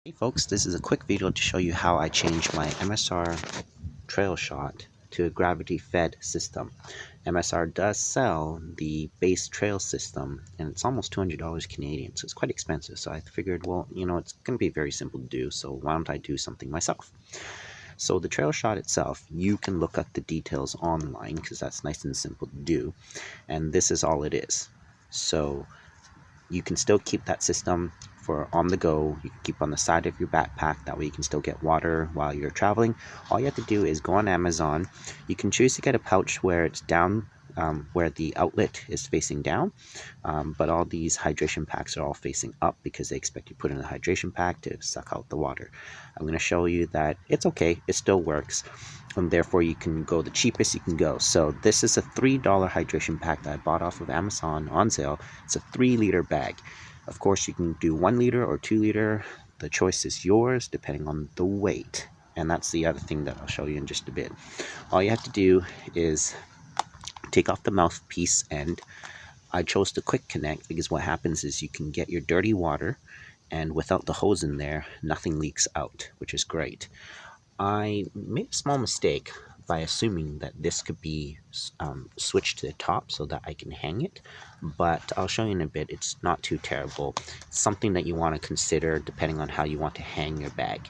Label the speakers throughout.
Speaker 1: Hey folks, this is a quick video to show you how I changed my MSR Trailshot to a gravity-fed system. MSR does sell the base trail system, and it's almost $200 Canadian, so it's quite expensive. So I figured, well, it's going to be very simple to do, so why don't I do something myself? So the Trailshot itself, you can look up the details online, because that's nice and simple to do, and this is all it is. So you can still keep that system for on the go. You can keep on the side of your backpack, that way you can still get water while you're traveling. All you have to do is go on Amazon. You can choose to get a pouch where it's down, where the outlet is facing down, but all these hydration packs are all facing up because they expect you to put in a hydration pack to suck out the water. I'm going to show you that it's okay, it still works, and therefore you can go the cheapest you can go. So this is a $3 hydration pack that I bought off of Amazon on sale. It's a 3-liter bag. Of course, you can do 1 liter or 2 liter. The choice is yours depending on the weight. And that's the other thing that I'll show you in just a bit. All you have to do is take off the mouthpiece end. I chose the quick connect because what happens is you can get your dirty water, and without the hose in there, nothing leaks out, which is great. I made a small mistake by assuming that this could be switched to the top so that I can hang it, but I'll show you in a bit. It's not too terrible. It's something that you want to consider depending on how you want to hang your bag.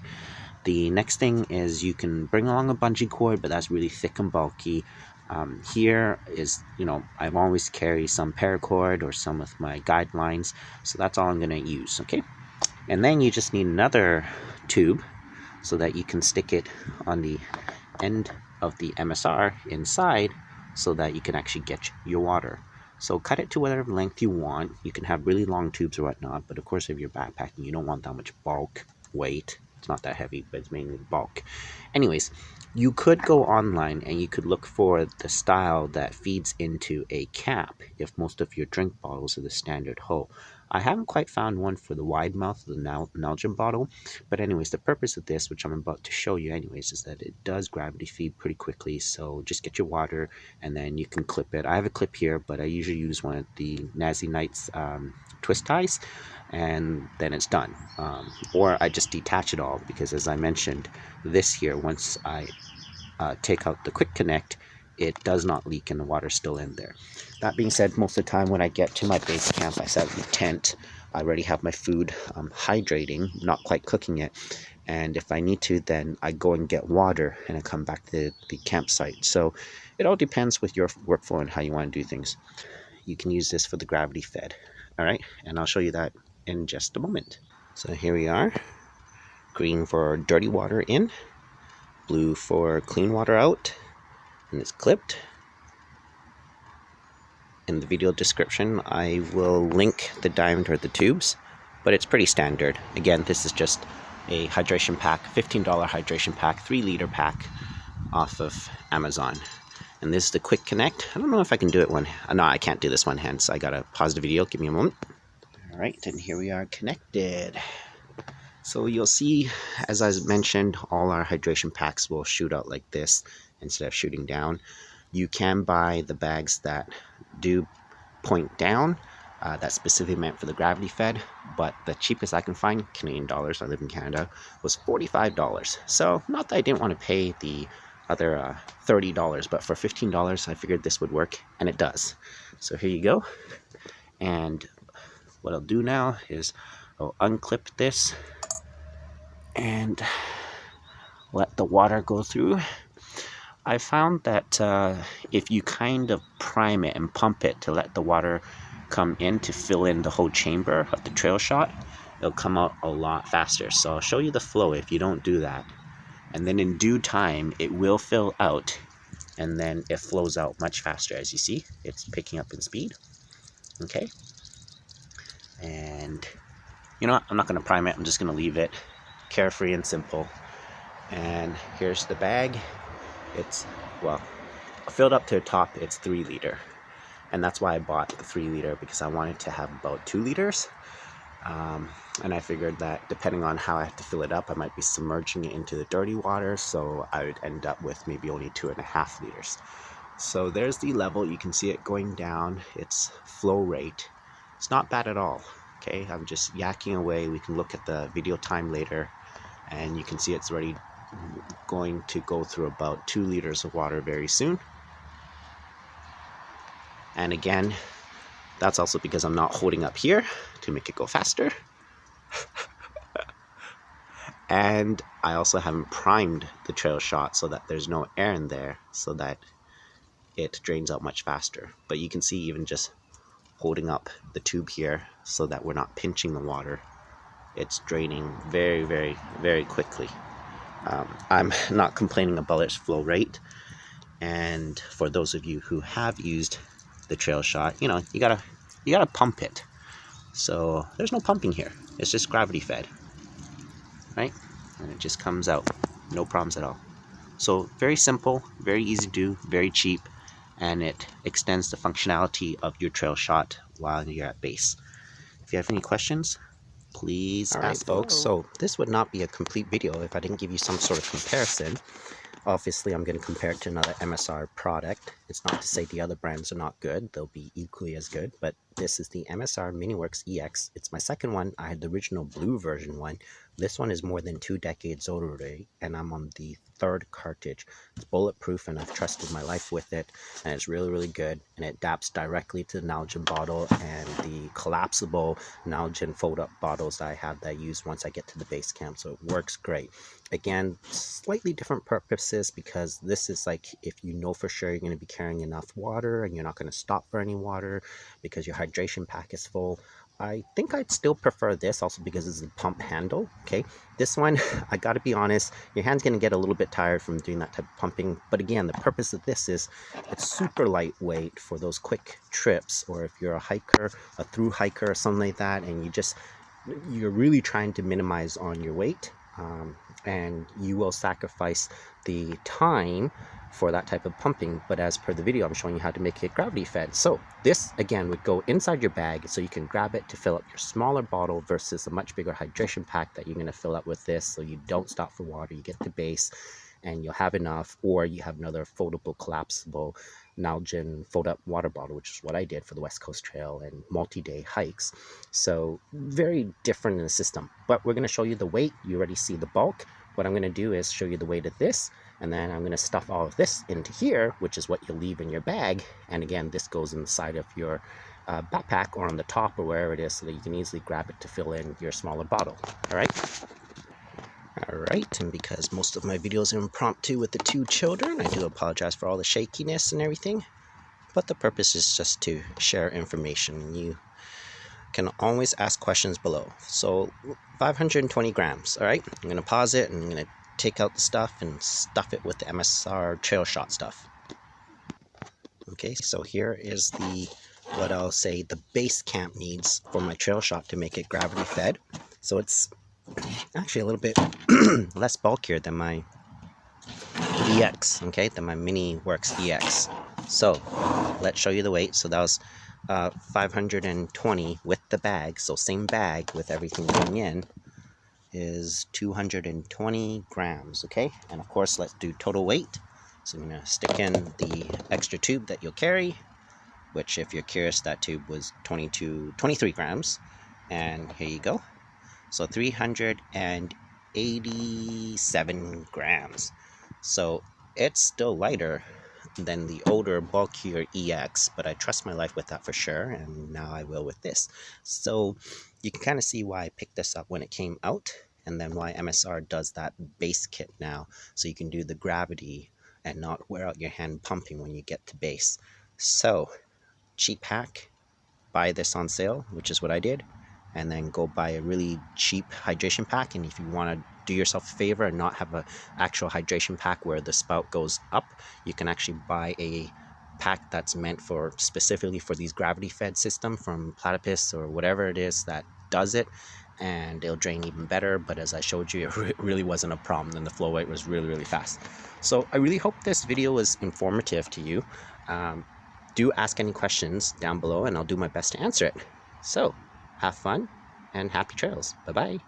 Speaker 1: The next thing is you can bring along a bungee cord, but that's really thick and bulky. Here is, I've always carry some paracord or some with my guidelines, so that's all I'm going to use, okay? And then you just need another tube so that you can stick it on the end of the MSR inside so that you can actually get your water. So cut it to whatever length you want. You can have really long tubes or whatnot, but of course if you're backpacking, you don't want that much bulk weight. It's not that heavy, but it's mainly bulk. Anyways, you could go online and you could look for the style that feeds into a cap if most of your drink bottles are the standard hole. I haven't quite found one for the wide mouth of the Nalgene bottle, but anyways, the purpose of this, which I'm about to show you anyways, is that it does gravity feed pretty quickly. So just get your water and then you can clip it. I have a clip here, but I usually use one of the Nazi Knights twist ties, and then it's done. Or I just detach it all because, as I mentioned, this here, once I take out the quick connect, it does not leak and the water's still in there. That being said, most of the time when I get to my base camp, I set up the tent. I already have my food hydrating, not quite cooking it. And if I need to, then I go and get water and I come back to the campsite. So it all depends with your workflow and how you want to do things. You can use this for the gravity fed. All right, and I'll show you that in just a moment. So here we are. Green for dirty water in, blue for clean water out, and it's clipped. In the video description, I will link the diameter of the tubes, but it's pretty standard. Again, this is just a hydration pack, $15 hydration pack, 3-liter pack off of Amazon. And this is the quick connect. I don't know if I can do it no, I can't do this one hand, so I gotta pause the video. Give me a moment. All right, and here we are connected. So you'll see, as I mentioned, all our hydration packs will shoot out like this instead of shooting down. You can buy the bags that do point down. That's specifically meant for the gravity fed, but the cheapest I can find, Canadian dollars, I live in Canada, was $45. So not that I didn't want to pay the other $30, but for $15 I figured this would work, and it does. So here you go. And what I'll do now is I'll unclip this and let the water go through. I found that if you kind of prime it and pump it to let the water come in to fill in the whole chamber of the Trailshot, it'll come out a lot faster. So I'll show you the flow if you don't do that. And then in due time, it will fill out, and then it flows out much faster. As you see, it's picking up in speed. Okay. And you know what? I'm not going to prime it. I'm just going to leave it carefree and simple. And here's the bag. It's, well, filled up to the top, it's 3-liter. And that's why I bought the 3-liter, because I wanted to have about 2 liters. And I figured that depending on how I have to fill it up, I might be submerging it into the dirty water, so I would end up with maybe only 2.5 liters. So there's the level. You can see it going down. Its flow rate. It's not bad at all. Okay, I'm just yakking away. We can look at the video time later, and you can see it's already going to go through about 2 liters of water very soon. And again, that's also because I'm not holding up here to make it go faster. And I also haven't primed the Trailshot so that there's no air in there, so that it drains out much faster. But you can see even just holding up the tube here so that we're not pinching the water, it's draining very, very, very quickly. I'm not complaining about its flow rate. And for those of you who have used the Trailshot, you know, you gotta pump it. So there's no pumping here. It's just gravity fed, right? And it just comes out, no problems at all. So very simple, very easy to do, very cheap, and it extends the functionality of your Trailshot while you're at base. If you have any questions, please ask, folks. So this would not be a complete video if I didn't give you some sort of comparison. Obviously, I'm going to compare it to another MSR product. It's not to say the other brands are not good. They'll be equally as good, but this is the MSR Miniworks Ex. It's my second one. I had the original blue version one. This one is more than 2 decades old already, and I'm on the 3rd cartridge. It's bulletproof, and I've trusted my life with it, and it's really, really good, and it adapts directly to the Nalgene bottle and the collapsible Nalgene fold-up bottles that I have that I use once I get to the base camp, so it works great. Again, slightly different purposes, because this is like if you know for sure you're going to be carrying enough water and you're not going to stop for any water because your hydration pack is full. I think I'd still prefer this also because it's a pump handle. Okay, this one, I gotta be honest, your hand's gonna get a little bit tired from doing that type of pumping, but again, the purpose of this is it's super lightweight for those quick trips, or if you're a hiker, a through hiker or something like that, and you're really trying to minimize on your weight, and you will sacrifice the time for that type of pumping. But as per the video, I'm showing you how to make it gravity fed. So this again would go inside your bag, so you can grab it to fill up your smaller bottle versus a much bigger hydration pack that you're going to fill up with this, so you don't stop for water, you get to base and you'll have enough. Or you have another foldable, collapsible Nalgene fold-up water bottle, which is what I did for the West Coast Trail and multi-day hikes. So very different in the system, but we're going to show you the weight. You already see the bulk. What I'm going to do is show you the weight of this, and then I'm going to stuff all of this into here, which is what you'll leave in your bag. And again, this goes inside of your backpack or on the top or wherever it is, so that you can easily grab it to fill in your smaller bottle. All right. Alright, and because most of my videos are impromptu with the 2 children, I do apologize for all the shakiness and everything, but the purpose is just to share information. You can always ask questions below. So 520 grams, alright? I'm going to pause it and I'm going to take out the stuff and stuff it with the MSR Trailshot stuff. Okay, so here is what I'll say the base camp needs for my Trailshot to make it gravity fed. So it's actually a little bit less bulkier than my EX, okay, than my Miniworks EX. So let's show you the weight. So that was 520 with the bag, so same bag with everything going in is 220 grams, okay? And of course, let's do total weight. So I'm going to stick in the extra tube that you'll carry, which, if you're curious, that tube was 23 grams. And here you go. So 387 grams. So it's still lighter than the older, bulkier EX, but I trust my life with that for sure, and now I will with this. So you can kind of see why I picked this up when it came out, and then why MSR does that base kit now, so you can do the gravity and not wear out your hand pumping when you get to base. So cheap hack, buy this on sale, which is what I did, and then go buy a really cheap hydration pack. And if you want to do yourself a favor and not have an actual hydration pack where the spout goes up, you can actually buy a pack that's meant for specifically for these gravity fed system from Platypus or whatever it is that does it, and it'll drain even better. But as I showed you, it really wasn't a problem, and the flow rate was really, really fast. So I really hope this video was informative to you. Do ask any questions down below and I'll do my best to answer it. So have fun and happy trails. Bye-bye.